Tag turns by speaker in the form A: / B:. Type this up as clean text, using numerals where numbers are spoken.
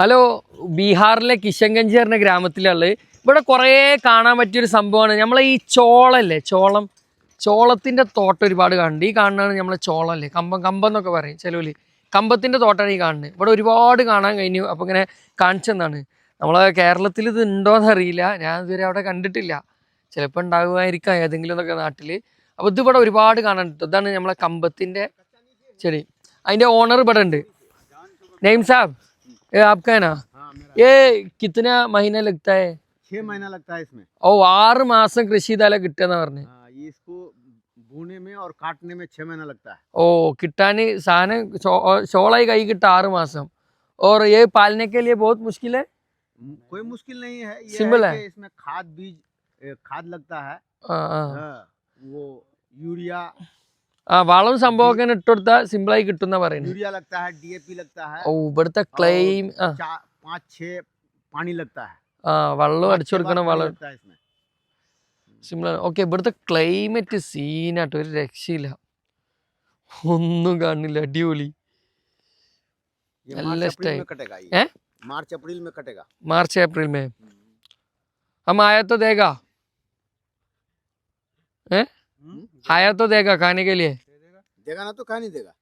A: Hello, ബീഹാറിലെ കിഷൻഗഞ്ച് പറഞ്ഞ ഗ്രാമത്തിലുള്ളത്. ഇവിടെ കുറേ കാണാൻ പറ്റിയൊരു സംഭവമാണ്. നമ്മളെ ഈ ചോളല്ലേ, ചോളത്തിൻ്റെ തോട്ടം ഒരുപാട് കാണുന്നുണ്ട്. ഈ കാണുന്നതാണ് നമ്മളെ ചോളല്ലേ, കമ്പം എന്നൊക്കെ പറയും ചിലവിൽ. കമ്പത്തിൻ്റെ തോട്ടമാണ് ഈ കാണുന്നത്. ഇവിടെ ഒരുപാട് കാണാൻ കഴിഞ്ഞു. അപ്പോൾ ഇങ്ങനെ കാണിച്ചെന്നാണ്. നമ്മളെ കേരളത്തിൽ ഇത് ഉണ്ടോയെന്ന് അറിയില്ല, ഞാൻ ഇതുവരെ അവിടെ കണ്ടിട്ടില്ല. ചിലപ്പോൾ ഉണ്ടാകുമായിരിക്കാം ഏതെങ്കിലും എന്നൊക്കെ നാട്ടിൽ. അപ്പോൾ ഇതിവിടെ ഒരുപാട് കാണാനുണ്ട്. ഇതാണ് നമ്മളെ കമ്പത്തിൻ്റെ ചെടി. അതിൻ്റെ ഓണർ ഇവിടെ ഉണ്ട്. നെയിം സാബ്, ये आपका है ना?
B: हाँ, मेरा।
A: ये कितना महीना लगता है?
B: 6 महीना लगता है इसमें।
A: ഓ 6 മാസം കൃഷിതാല കിട്ടുന്ന പറഞ്ഞു.
B: हाँ, ये इसको बोने में और काटने में 6 महीना लगता है।
A: ഓ കിട്ടാൻ സാധനം ചോളായി കൈ കിട്ടാൻ 6 മാസം. और ये पालने के लिए बहुत मुश्किल है?
B: कोई मुश्किल नहीं है, ये
A: सिंपल है।
B: कि इसमें खाद लगता है।
A: ആ ആ
B: हाँ, वो यूरिया
A: ആ വളം സംഭവമൊക്കെ ഇട്ട് കൊടുത്താൽ സിമ്പിളായി കിട്ടുന്ന പറയുന്നത്.
B: यूरिया लगता है, डीएपी लगता है।
A: ഓ ഇവിടുത്തെ ക്ലെയിം
B: 5-6 पानी लगता है।
A: ആ വെള്ളം അടിച്ചു കൊടുക്കണം, വളം
B: लगता है इसमें।
A: സിമ്പിളാണ്. ഓക്കെ, ഇവിടുത്തെ ക്ലൈമറ്റ് സീനാട്ടോ, ഒരു രക്ഷയില്ല, ഒന്നും കാണില്ല, അടിപൊളി.
B: ये
A: अल्लाह
B: मार्च अप्रैल
A: स्टाइल।
B: में कटेगा ये।
A: हैं?
B: मार्च अप्रैल में कटेगा।
A: मार्च अप्रैल में हम आया तो देगा, हैं? आया तो देगा खाने के लिए.
B: देगा ना तो खा नहीं देगा।